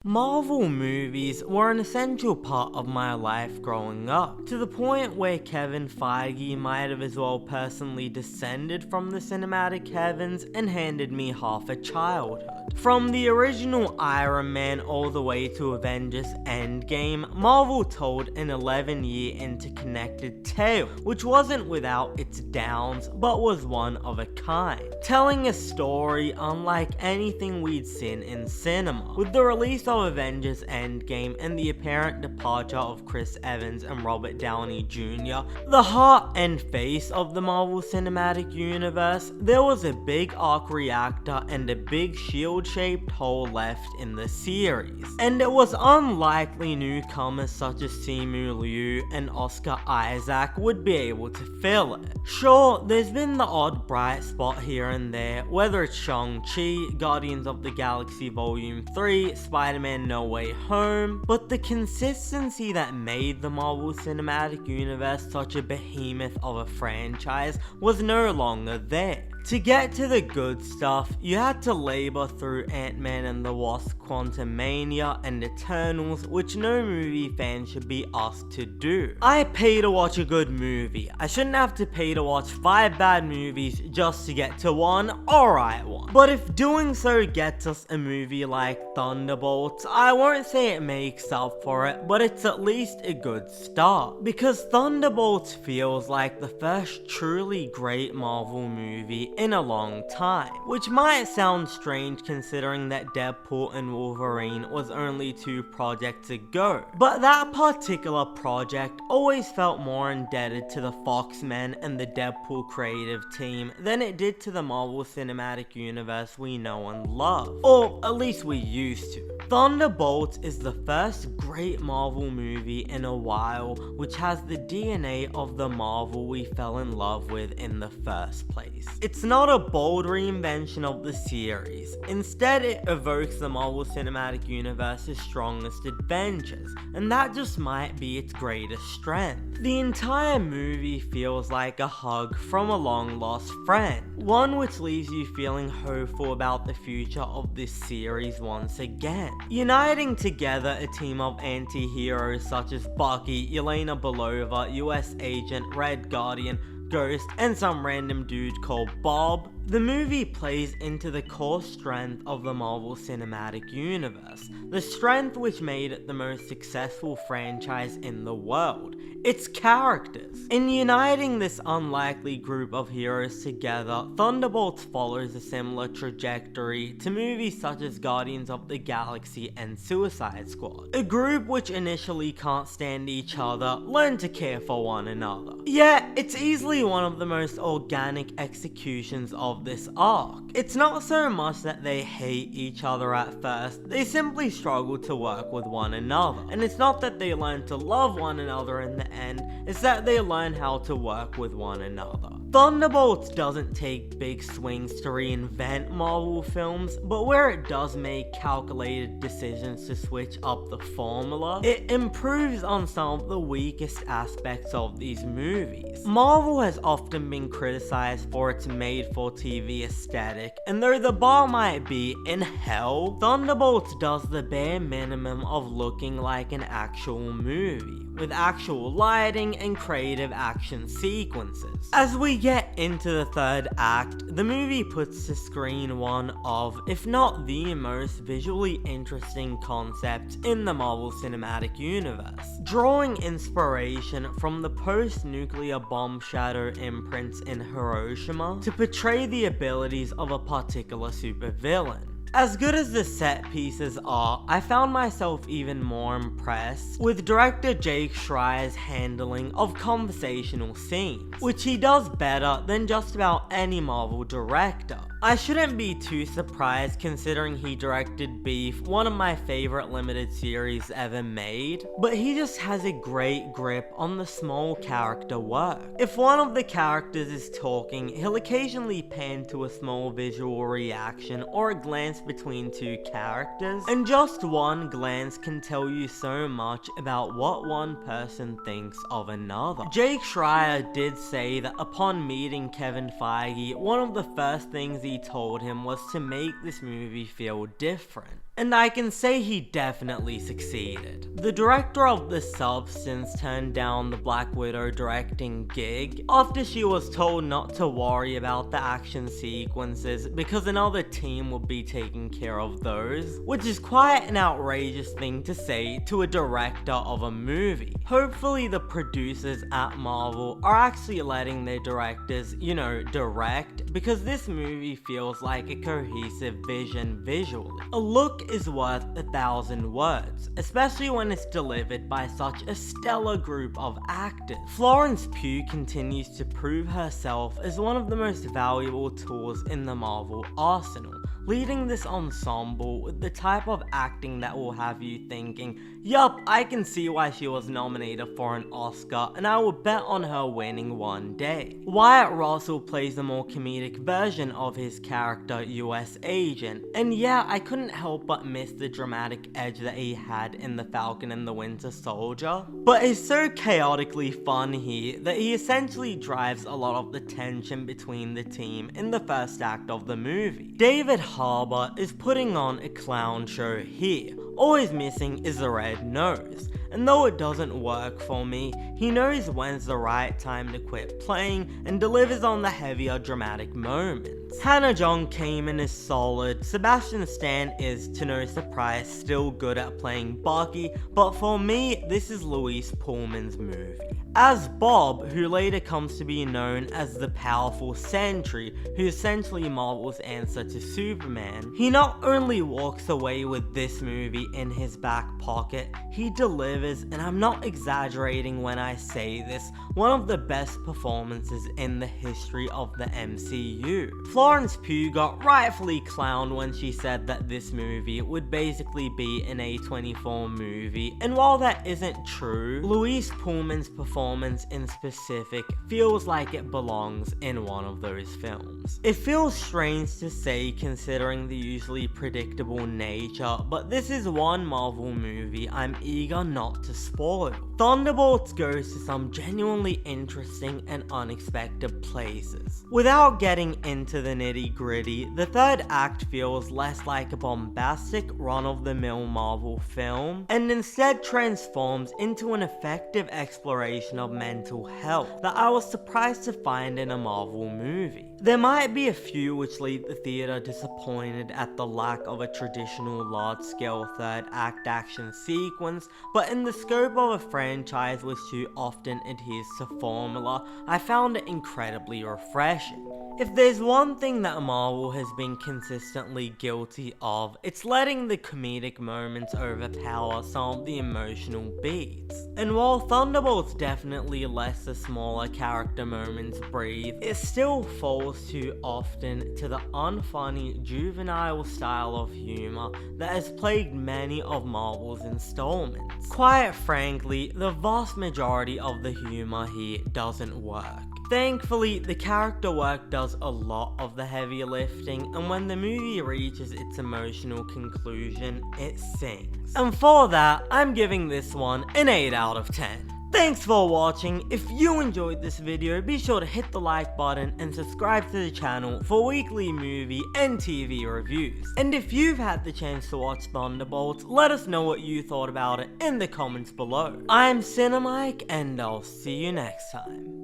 Marvel movies were an essential part of my life growing up, to the point where Kevin Feige might have as well personally descended from the cinematic heavens and handed me half a childhood. From the original Iron Man all the way to Avengers Endgame, Marvel told an 11-year interconnected tale, which wasn't without its downs, but was one of a kind, telling a story unlike anything we'd seen in cinema. With the release of Avengers Endgame and the apparent departure of Chris Evans and Robert Downey Jr., the heart and face of the Marvel Cinematic Universe, there was a big arc reactor and a big shield-shaped hole left in the series. And it was unlikely newcomers such as Simu Liu and Oscar Isaac would be able to fill it. Sure, there's been the odd bright spot here and there, whether it's Shang-Chi, Guardians of the Galaxy Volume 3, Spider-Man No Way Home, but the consistency that made the Marvel Cinematic Universe such a behemoth of a franchise was no longer there. To get to the good stuff, you had to labor through Ant-Man and the Wasp: Quantumania and Eternals, which no movie fan should be asked to do. I pay to watch a good movie. I shouldn't have to pay to watch 5 bad movies just to get to one alright one. But if doing so gets us a movie like Thunderbolts, I won't say it makes up for it, but it's at least a good start. Because Thunderbolts feels like the first truly great Marvel movie in a long time, which might sound strange considering that Deadpool and Wolverine was only 2 projects ago, but that particular project always felt more indebted to the Fox men and the Deadpool creative team than it did to the Marvel Cinematic Universe we know and love, or at least we used to. Thunderbolts is the first great Marvel movie in a while which has the DNA of the Marvel we fell in love with in the first place. It's not a bold reinvention of the series. Instead, it evokes the Marvel Cinematic Universe's strongest adventures, and that just might be its greatest strength. The entire movie feels like a hug from a long-lost friend, one which leaves you feeling hopeful about the future of this series once again. Uniting together a team of anti-heroes such as Bucky, Yelena Belova, US Agent, Red Guardian, Ghost, and some random dude called Bob, the movie plays into the core strength of the Marvel Cinematic Universe, the strength which made it the most successful franchise in the world, its characters. In uniting this unlikely group of heroes together, Thunderbolts follows a similar trajectory to movies such as Guardians of the Galaxy and Suicide Squad. A group which initially can't stand each other learn to care for one another. Yeah, it's easily one of the most organic executions of this arc. It's not so much that they hate each other at first, they simply struggle to work with one another. And it's not that they learn to love one another in the end, it's that they learn how to work with one another. Thunderbolts doesn't take big swings to reinvent Marvel films, but where it does make calculated decisions to switch up the formula, it improves on some of the weakest aspects of these movies. Marvel has often been criticized for its made-for-TV aesthetic, and though the bar might be in hell, Thunderbolts does the bare minimum of looking like an actual movie, with actual lighting and creative action sequences. As we get into the third act, the movie puts to screen one of, if not the most visually interesting concepts in the Marvel Cinematic Universe, drawing inspiration from the post-nuclear bomb shadow imprints in Hiroshima to portray the abilities of a particular supervillain. As good as the set pieces are, I found myself even more impressed with director Jake Schreier's handling of conversational scenes, which he does better than just about any Marvel director. I shouldn't be too surprised considering he directed Beef, one of my favorite limited series ever made, but he just has a great grip on the small character work. If one of the characters is talking, he'll occasionally pan to a small visual reaction or a glance between 2 characters, and just one glance can tell you so much about what one person thinks of another. Jake Schreier did say that upon meeting Kevin Feige, one of the first things he told him was to make this movie feel different. and I can say he definitely succeeded. The director of The Substance turned down the Black Widow directing gig after she was told not to worry about the action sequences because another team would be taking care of those, which is quite an outrageous thing to say to a director of a movie. Hopefully the producers at Marvel are actually letting their directors, direct, because this movie feels like a cohesive vision visually. A look is worth 1,000 words, especially when it's delivered by such a stellar group of actors. Florence Pugh continues to prove herself as one of the most valuable tools in the Marvel arsenal, leading this ensemble with the type of acting that will have you thinking, yup, I can see why she was nominated for an Oscar, and I will bet on her winning one day. Wyatt Russell plays a more comedic version of his character, US Agent, and yeah, I couldn't help but miss the dramatic edge that he had in The Falcon and the Winter Soldier, but it's so chaotically fun here that he essentially drives a lot of the tension between the team in the first act of the movie. David Harbour is putting on a clown show here. All he's missing is a red nose, and though it doesn't work for me, he knows when's the right time to quit playing and delivers on the heavier dramatic moments. Hannah John Kamen is solid, Sebastian Stan is, to no surprise, still good at playing Bucky, but for me, this is Louise Pullman's movie. As Bob, who later comes to be known as the powerful Sentry, who's essentially Marvel's answer to Superman, he not only walks away with this movie in his back pocket, he delivers, and I'm not exaggerating when I say this, one of the best performances in the history of the MCU. Florence Pugh got rightfully clowned when she said that this movie would basically be an A24 movie, and while that isn't true, Louise Pullman's performance in specific feels like it belongs in one of those films. It feels strange to say considering the usually predictable nature, but this is one Marvel movie I'm eager not to spoil. Thunderbolts goes to some genuinely interesting and unexpected places. Without getting into the nitty-gritty, the third act feels less like a bombastic run-of-the-mill Marvel film, and instead transforms into an effective exploration of mental health that I was surprised to find in a Marvel movie. There might be a few which leave the theater disappointed at the lack of a traditional large-scale third act action sequence, but in the scope of a franchise which too often adheres to formula, I found it incredibly refreshing. If there's one thing that Marvel has been consistently guilty of, it's letting the comedic moments overpower some of the emotional beats. And while Thunderbolts definitely lets the smaller character moments breathe, it still falls too often to the unfunny, juvenile style of humor that has plagued many of Marvel's installments. Quite frankly, the vast majority of the humor here doesn't work. Thankfully, the character work does a lot of the heavy lifting, and when the movie reaches its emotional conclusion, it sings. And for that, I'm giving this one an 8 out of 10. Thanks for watching. If you enjoyed this video, be sure to hit the like button and subscribe to the channel for weekly movie and TV reviews. And if you've had the chance to watch Thunderbolts, let us know what you thought about it in the comments below. I'm Cinemike, and I'll see you next time.